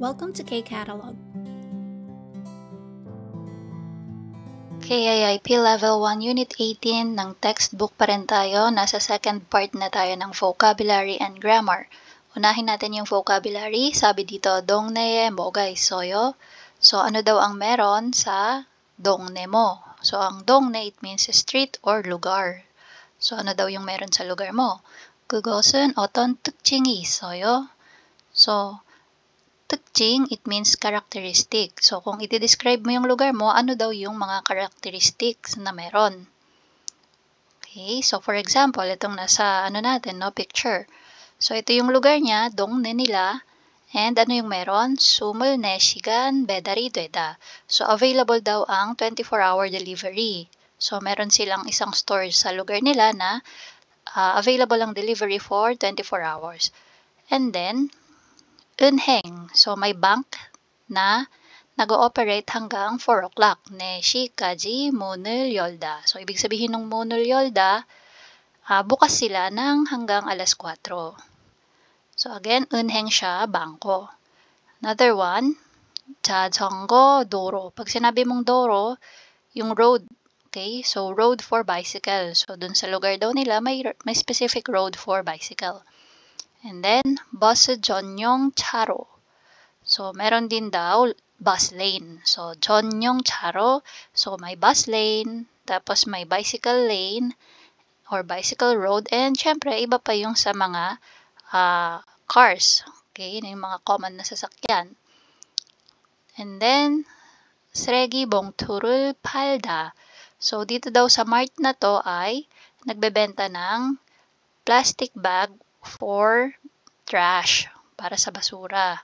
Welcome to K-Catalog. KIIP Level 1 Unit 18 ng textbook pa rin tayo. Nasa second part na tayo ng vocabulary and grammar. Unahin natin yung vocabulary. Sabi dito, 동네에 뭐가 있어요? So, ano daw ang meron sa 동네 mo? So, ang 동네, it means street or lugar. So, ano daw yung meron sa lugar mo? 그것은 어떤 특징이 있어요? So, 특징, it means characteristic. So, kung iti-describe mo yung lugar mo, ano daw yung mga characteristics na meron? Okay, so for example, itong nasa natin, picture. So, ito yung lugar niya, 동네 nila, and ano yung meron? 24시간 배달이 되다. So, available daw ang 24-hour delivery. So, meron silang isang store sa lugar nila na available ang delivery for 24 hours. And then, 은행. So, may bank na nag-ooperate hanggang 4 o'clock. 4시까지 문을 열다. So, ibig sabihin ng 문을 열다, bukas sila ng hanggang alas 4. So, again, 은행 siya, bangko. Another one, 자전거 도로. Pag sinabi mong 도로, yung road. Okay? So, road for bicycle. So, dun sa lugar daw nila, may specific road for bicycle. And then, bus 전용 차로. So, meron din daw bus lane. So, 전용 차로. So, may bus lane, tapos may bicycle lane or bicycle road. And, syempre, iba pa yung sa mga cars. Okay? Yung mga common na sasakyan. And then, 쓰레기 봉투를 팔다. So, dito daw sa mart na to ay nagbebenta ng plastic bag for trash, para sa basura.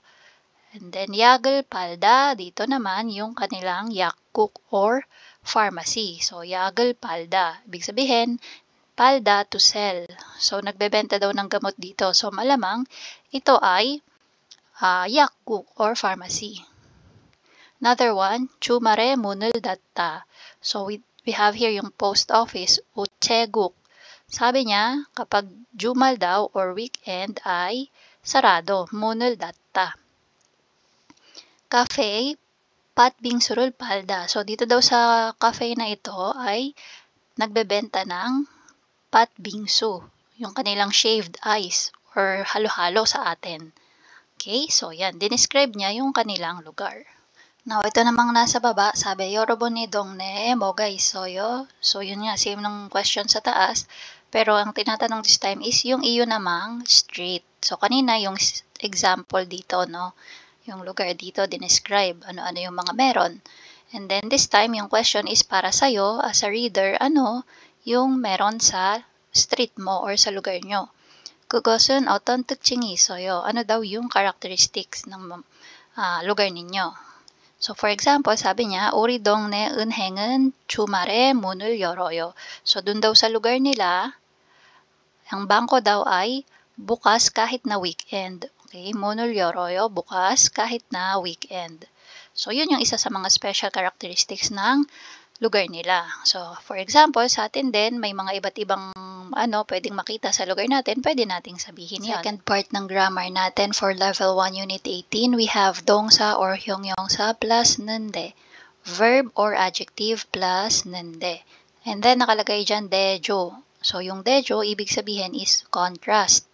And then, 약을 팔다, dito naman yung kanilang 약국 or pharmacy. So, 약을 팔다, ibig sabihin, palda to sell. So, nagbebenta daw ng gamot dito. So, malamang, ito ay 약국 or pharmacy. Another one, 주말에 문을 닫다. So, we have here yung post office, 우체국. Sabi niya, kapag jumal daw or weekend ay sarado, 문을 닫다. Cafe, 팥빙수를 팔다. So, dito daw sa cafe na ito ay nagbebenta ng 팥빙수, yung kanilang shaved ice or halo-halo sa atin. Okay, so yan, dinescribe niya yung kanilang lugar. Now, ito namang nasa baba, sabi, 여러분의 동네에 뭐가 있어요? So, yun nga, same ng question sa taas. Pero ang tinatanong this time is yung iyo namang street. So, kanina yung example dito, no? Yung lugar dito, dinescribe ano-ano yung mga meron. And then this time, yung question is para sa'yo, as a reader, ano yung meron sa street mo or sa lugar nyo. 그것은 어떤 특징이 있어요? Ano daw yung characteristics ng lugar ninyo? So, for example, sabi niya, 우리 동네 은행은 주말에 문을 열어요. So, dun daw sa lugar nila, ang bangko daw ay bukas kahit na weekend. Okay, 문을 열어요, bukas kahit na weekend. So, yun yung isa sa mga special characteristics ng lugar nila. So, for example, sa atin din, may mga iba't ibang pwedeng makita sa lugar natin, pwede nating sabihin yan. Second part ng grammar natin for level 1 unit 18, we have 동사 or 형용사 plus 는데, verb or adjective plus 는데. And then, nakalagay dyan, 대조. So, yung 대조, ibig sabihin is contrast.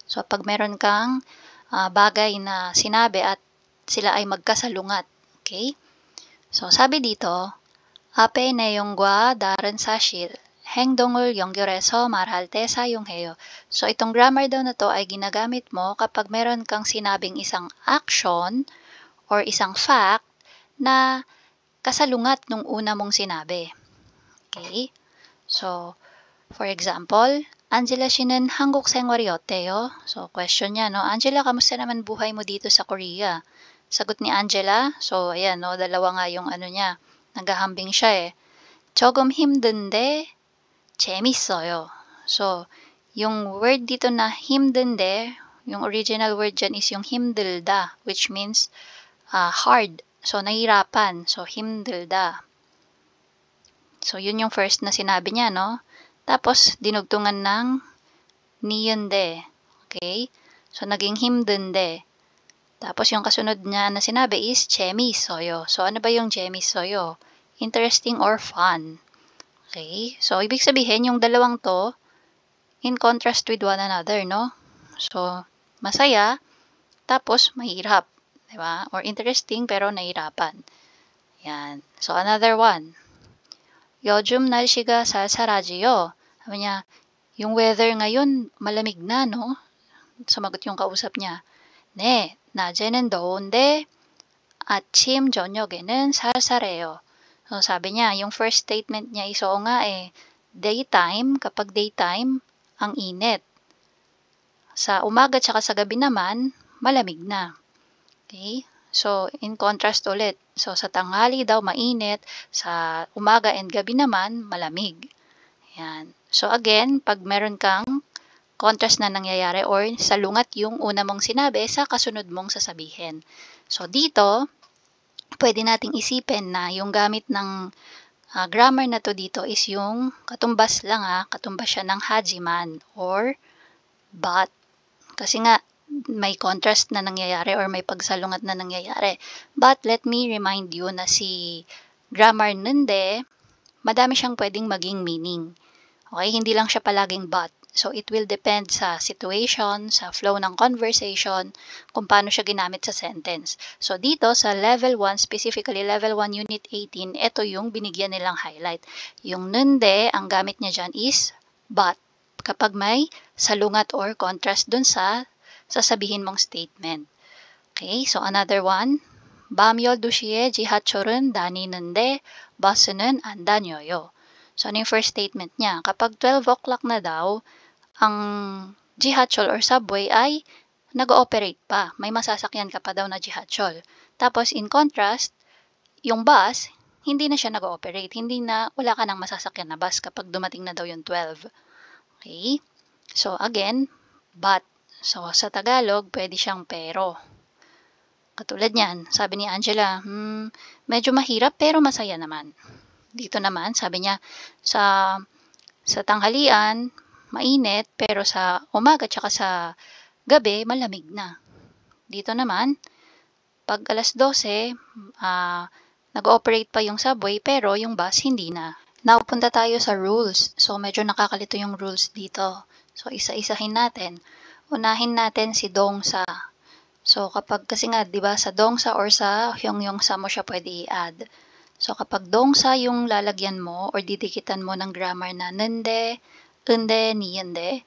So, pag meron kang bagay na sinabi at sila ay magkasalungat. Okay? So, sabi dito, 앞의 내용과 다른 사실, 행동을 연결해서 말할 때 사용해요. So, itong grammar daw na to ay ginagamit mo kapag meron kang sinabing isang action or isang fact na kasalungat nung una mong sinabi. Okay? So, for example, Angela 씨는 한국 생활이 어때요? So, question niya, no? Angela, kamusta naman buhay mo dito sa Korea? Sagot ni Angela, so, ayan, no? Dalawa nga yung niya. Naghahambing siya eh. 조금 힘든데 재밌어요. So, yung word dito na 힘든데, yung original word dyan is yung 힘들다, which means hard. So, nahirapan. So, 힘들다. So, yun yung first na sinabi niya, no? Tapos, dinugtungan ng 니은데. Okay? So, naging 힘든데. Tapos yung kasunod niya na sinabi is 재미있어요. So ano ba yung 재미있어요? Interesting or fun. Okay? So ibig sabihin yung dalawang to in contrast with one another, no? So masaya tapos mahirap, 'di ba? Or interesting pero nahirapan. Yan. So another one. 요즘 날씨가 쌀쌀하지요. Sabi niya, yung weather ngayon malamig na, no? Sumagot yung kausap niya. 네, 낮에는 더운데 아침 저녁에는 쌀쌀해요. So sabi niya, yung first statement niya is oo nga daytime, kapag daytime, ang init. Sa umaga tsaka sa gabi naman, malamig na. Okay? So, in contrast ulit. So, sa tanghali daw mainit, sa umaga and gabi naman, malamig. Yan. So, again, pag meron kang contrast na nangyayari or salungat yung una mong sinabi sa kasunod mong sasabihin. So, dito, pwede nating isipin na yung gamit ng grammar na to dito is yung katumbas lang katumbas siya ng hajiman or but. Kasi nga, may contrast na nangyayari or may pagsalungat na nangyayari. But let me remind you na si grammar nunde, madami siyang pwedeng maging meaning. Okay, hindi lang siya palaging but. So it will depend sa situation, sa flow ng conversation, kung paano siya ginamit sa sentence. So dito sa level 1, specifically level 1 unit 18, ito yung binigyan nilang highlight. Yung nunde, ang gamit niya dyan is but. Kapag may salungat or contrast dun sa sasabihin mong statement. Okay, so another one. 밤 12시에 지하철은 다니는데 버스는 안 다녀요. So ano yung first statement niya? Kapag 12 o'clock na daw, ang jihacheol or subway ay nag-ooperate pa. May masasakyan ka pa daw na jihacheol. Tapos in contrast, yung bus, hindi na siya nag-ooperate. Wala ka nang masasakyan na bus kapag dumating na daw yung 12. Okay? So again, but. So sa Tagalog, pwede siyang pero. Katulad niyan, sabi ni Angela, medyo mahirap pero masaya naman. Dito naman, sabi niya, sa tanghalian, mainit, pero sa umaga tsaka sa gabi, malamig na. Dito naman, pag alas 12, nag-ooperate pa yung subway, pero yung bus hindi na. Now, punta tayo sa rules. So, medyo nakakalito yung rules dito. So, isa-isahin natin. Unahin natin si dongsa. So, kapag kasi nga, di ba, sa dongsa or sa hyongyongsa mo siya pwede i-add. So, kapag dongsa yung lalagyan mo or didikitan mo ng grammar na nende, unde, niyende,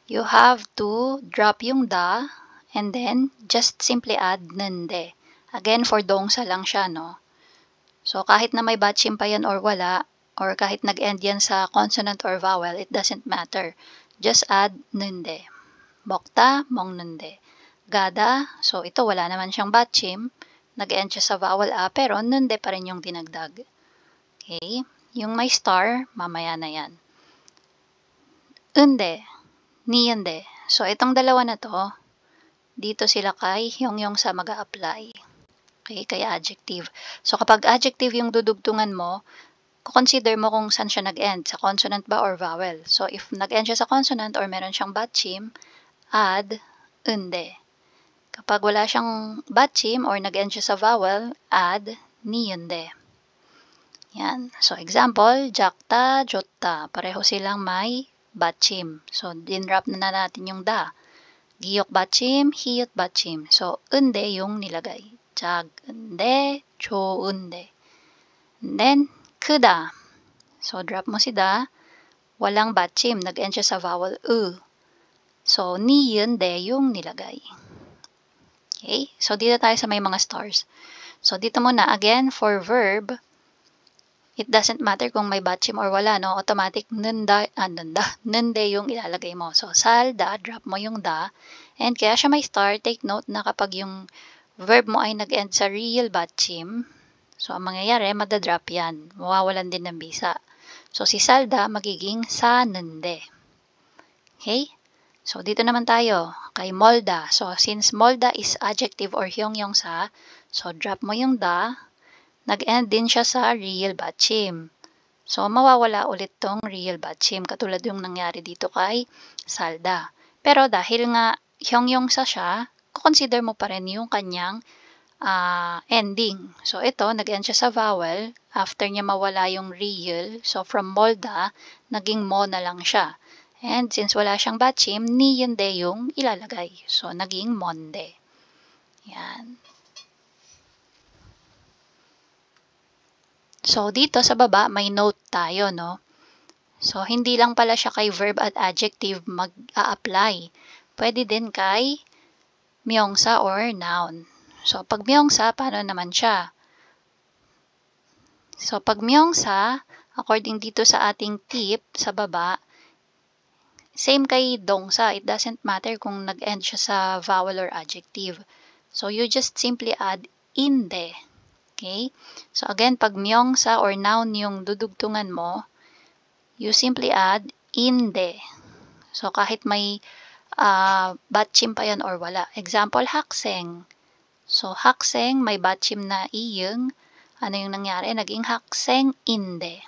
you have to drop yung da and then just simply add nende. Again, for dongsa lang siya, no? So, kahit na may batchim pa yan or wala, or kahit nag-end yan sa consonant or vowel, it doesn't matter. Just add nende. Bokta, mong nende. Gada, so ito wala naman siyang batchim. Nag-end siya sa vowel pero nende pa rin yung dinagdag. Okay? Yung may star, mamaya na yan. Unde, niyende. So itong dalawa na to, dito sila kay yung sa mag-a-apply. Okay, kaya adjective. So kapag adjective yung dudugtungan mo, consider mo kung saan siya nag-end, sa consonant ba or vowel. So if nag-end siya sa consonant or meron siyang batchim, add unde. Kapag wala siyang batchim or nag-end siya sa vowel, add niyunde. Yan. So example, jakta, jotta. Pareho silang may batchim. So dinrap na natin yung da. Giyok batchim, hiyot batchim. So unde yung nilagay. Jag unde, cho unde. And then kuda. So drop mo si da. Walang batchim. Nag-end siya sa vowel u. So niyunde yung nilagay. Okay? So, dito tayo sa may mga stars. So, dito muna, again, for verb, it doesn't matter kung may batchim or wala, no? Automatic, nunde yung ilalagay mo. So, salda, drop mo yung da. And kaya siya may star, take note na kapag yung verb mo ay nag-end sa real batchim, so, ang mangyayari, madadrop yan. Mawawalan din ng bisa. So, si salda, magiging sa nunde. Okay? So, dito naman tayo, kay molda. So, since molda is adjective or hyongyongsa, so, drop mo yung da, nag-end din siya sa real batchim. So, mawawala ulit tong real batchim, katulad yung nangyari dito kay salda. Pero dahil nga hyongyongsa siya, consider mo pa rin yung kanyang ending. So, ito, nag-end siya sa vowel. After niya mawala yung real, so from molda, naging mo na lang siya. And since wala siyang batchim, niyende yung ilalagay. So, naging monde. Yan. So, dito sa baba, may note tayo, no? So, hindi lang pala siya kay verb at adjective mag-a-apply. Pwede din kay miyongsa or noun. So, pag miyongsa, paano naman siya? So, pag miyongsa, according dito sa ating tip sa baba, same kay dongsa. It doesn't matter kung nag-end siya sa vowel or adjective. So, you just simply add inde. Okay? So, again, pag miyongsa or noun yung dudugtungan mo, you simply add inde. So, kahit may batchim pa yan or wala. Example, hakseng. So, hakseng, may batchim na iyeng. Ano yung nangyari? Naging hakseng inde.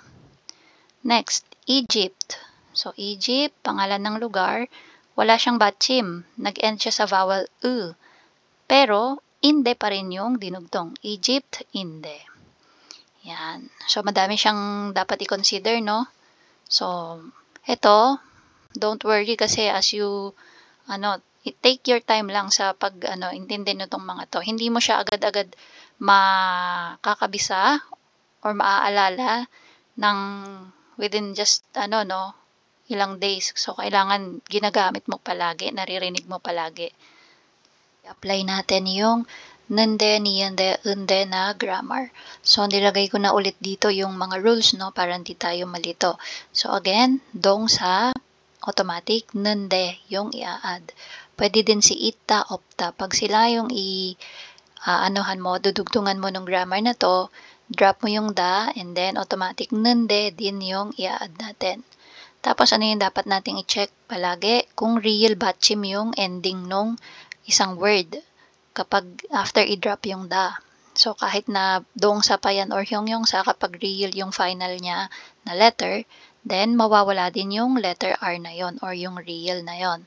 Next, Egypt. So, Egypt, pangalan ng lugar, wala siyang batchim. Nag-end siya sa vowel u. Pero, inde pa rin yung dinugtong. Egypt, inde. Yan. So, madami siyang dapat i-consider, no? So, ito, don't worry kasi as you, take your time lang sa intindi nyo itong mga to. Hindi mo siya agad-agad makakabisa or maaalala ng within just, ilang days. So, kailangan ginagamit mo palagi, naririnig mo palagi. I-apply natin yung nende, niyende, unde na grammar. So, nilagay ko na ulit dito yung mga rules, no, para hindi tayo malito. So, again, dongsa, automatic, nende, yung i-add. Pwede din si ita, opta. Pag sila yung dudugtungan mo ng grammar na to, drop mo yung da, and then automatic nende din yung i-add natin. Tapos, ano yung dapat nating i-check palagi? Kung real batchim yung ending nung isang word kapag after i-drop yung da. So, kahit na dongsa pa yan or hyongyongsa, kapag real yung final niya na letter, then mawawala din yung letter R na yon or yung real na yon.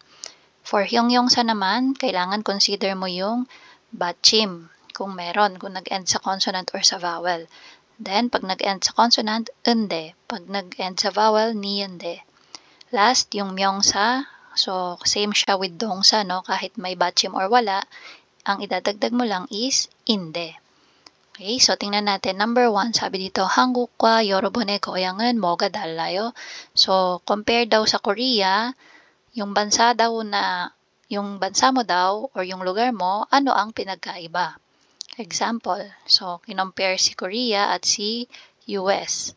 For hyongyongsa naman, kailangan consider mo yung batchim kung meron, kung nag-end sa consonant or sa vowel. Then, pag nag-end sa consonant, unde. Pag nag-end sa vowel, niyende. Last, yung myongsa. So, same siya with dongsa, no? Kahit may batchim or wala, ang idadagdag mo lang is inde. Okay, so tingnan natin. Number 1, sabi dito, 한국과 여러분의 고향은 뭐가 달라요? So, compare daw sa Korea, yung bansa mo daw or yung lugar mo, ano ang pinagkaiba? Example, so, kinompare si Korea at si US.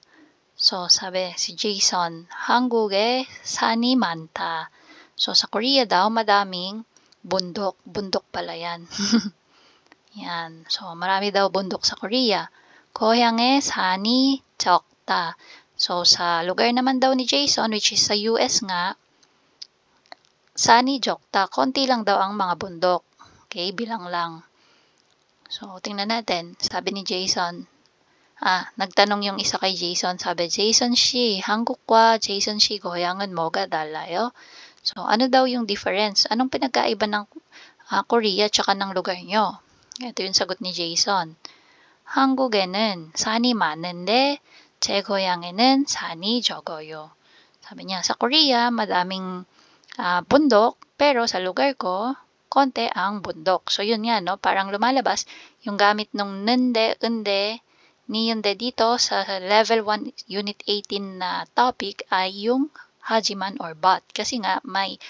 So, sabi si Jason, 한국에 산이 많다. So, sa Korea daw, madaming bundok. Bundok pala yan. Yan. So, marami daw bundok sa Korea. 고향에 산이 적다. So, sa lugar naman daw ni Jason, which is sa US nga, 산이 적다. Konti lang daw ang mga bundok. Okay, bilang lang. So, tingnan natin. Sabi ni Jason, nagtanong yung isa kay Jason. Sabi, Jason 씨, 한국과 Jason 씨 고향은 뭐가 달라요? So, ano daw yung difference? Anong pinagkaiba ng Korea tsaka ng lugar nyo? Ito yung sagot ni Jason. 한국에는 산이 많은데 제 고향에는 산이 적어요. Sabi niya, sa Korea, madaming bundok, pero sa lugar ko, konti ang bundok. So, yun nga, no? Parang lumalabas yung gamit ng nende, unde, niyonde dito sa level 1 unit 18 na topic ay yung hajiman or but. Kasi nga may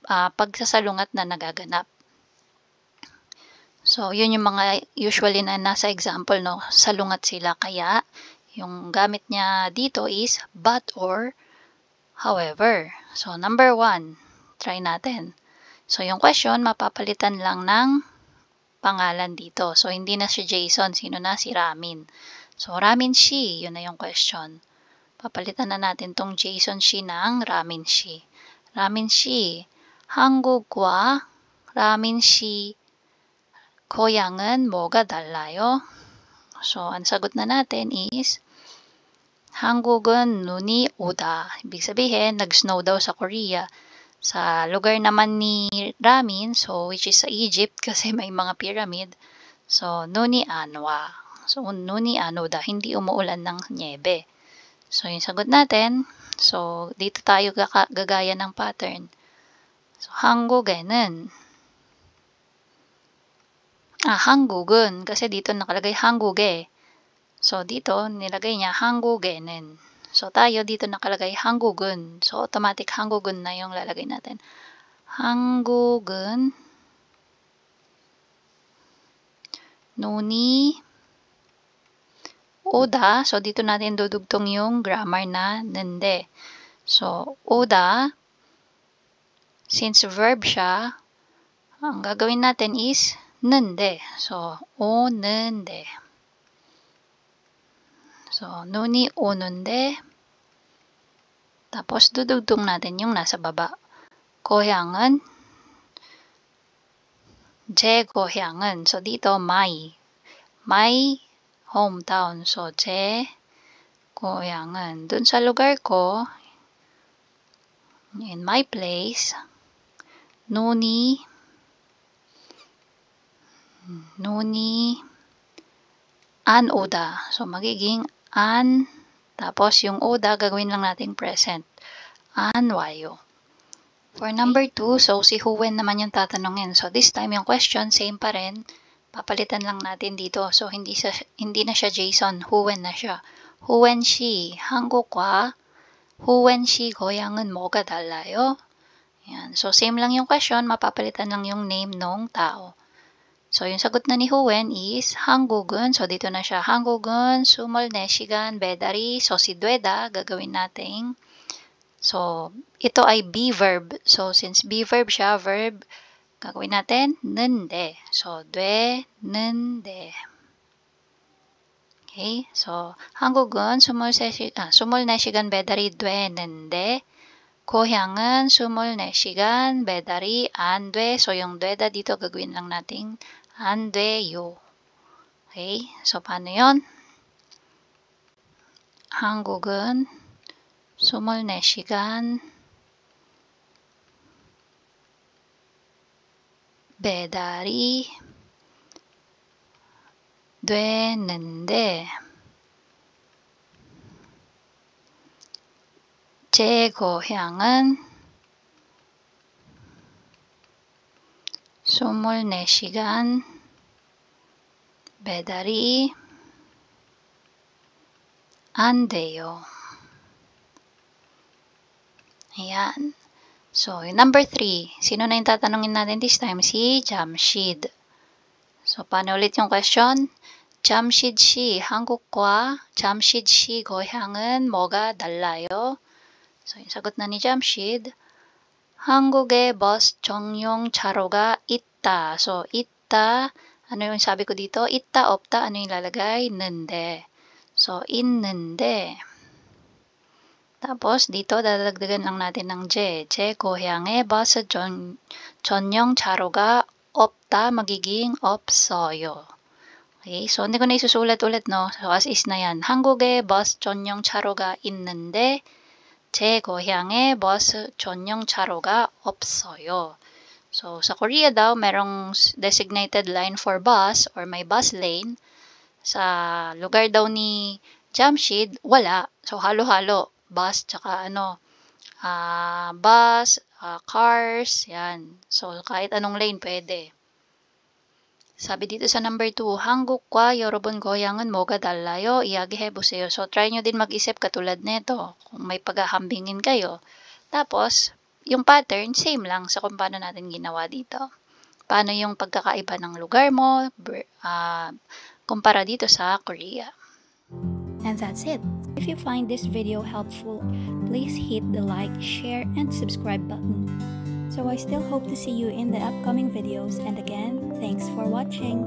pagsasalungat na nagaganap. So, yun yung mga usually na nasa example, no? Salungat sila. Kaya, yung gamit niya dito is but or however. So, number 1, try natin. So, yung question, mapapalitan lang ng pangalan dito. So, hindi na si Jason. Sino na? Si Ramin. So, Ramin shi. Yun na yung question. Papalitan na natin tong Jason shi ng Ramin shi. Ramin shi. 한국과 Ramin shi 고향은 뭐가 달라요? So, ang sagot na natin is 한국은 눈이 오다. Ibig sabihin, nag-snow daw sa Korea. Sa lugar naman ni Ramin, so which is sa Egypt kasi may mga pyramid. So, Nuni Anwa. So, Nuni Anoda, hindi umuulan ng nyebe. So, yung sagot natin, so, dito tayo gagaya ng pattern. So, 한국에는, 한국은, kasi dito nakalagay 한국에. So, dito, nilagay niya 한국에는. So, tayo dito nakalagay 한국은. So, automatic 한국은 na yung lalagay natin. 한국은 눈이 오다. So, dito natin dudugtong yung grammar na nende. So, 오다, since verb siya, ang gagawin natin is nende. So, 오는데. So, 눈이 오는데. Tapos, dudugtong natin yung nasa baba. 고향은, 제 고향은. So, dito, my hometown. So, 제 고향은. Dun sa lugar ko, in my place, 눈이 안 오다. So, magiging an, tapos yung oda, gagawin lang nating present. An wayo. For number 2, so si Huwen naman yung tatanungin. So, this time yung question, same pa rin. Papalitan lang natin dito. So, hindi na siya Jason. Huwen na siya. Huwen shi, 한국과 Huwen shi 고향은 뭐가 달라요? Yan. So, same lang yung question. Mapapalitan lang yung name nung tao. So, yung sagot na ni Huwen is 한국은. So, dito na siya. 한국은 24시간 배달이. So, si Dweda, gagawin nating. So, ito ay be verb. So, since be verb siya, verb, gagawin natin 는데. So, 되는데. Okay? So, 한국은 24시간 배달이 되는데 고향은 24시간 배달이 안 돼. So, yung 되다 dito gagawin lang nating 안 돼요. Okay? So, paano yun? 한국은 24시간 배달이 되는데 제 고향은 24시간 배달이 안 돼요. Ayan. So, yung number 3. Sino na yung tatanungin natin this time? Si Jamshid. So, paano ulit yung question? Jamshid 씨, 한국과 Jamshid 씨 고향은 뭐가 달라요? So, yung sagot na ni Jamshid, 한국에 버스 전용 차로가 있다. So, 있다, ano yung sabi ko dito? 있다, 없다, ano yung lalagay? 는데. So, 있는데. Tapos, dito, dadagdagan lang natin ng 제 고향에 버스 전용 차로가 없다, magiging 없어요. Okay, so hindi ko na isusulat ulit, no? So, as is na yan. 한국에 버스 전용 차로가 있는데 제 고향에 버스 전용 차로가 없어요. So, sa Korea daw, merong designated line for bus or may bus lane. Sa lugar daw ni Jamshid, wala. So, halo-halo. Bus, tsaka bus, cars, yan. So, kahit anong lane pwede. 사비 dito sa number 2, 한국과 여러분 고향은 뭐가 달라요? 이야기해보세요. So, try nyo din mag-isip katulad nito. Kung may paghahambingin kayo. Tapos, yung pattern, same lang sa kung paano natin ginawa dito. Paano yung pagkakaiba ng lugar mo, kumpara dito sa Korea. And that's it. If you find this video helpful, please hit the like, share, and subscribe button. So I still hope to see you in the upcoming videos, and again, thanks for watching.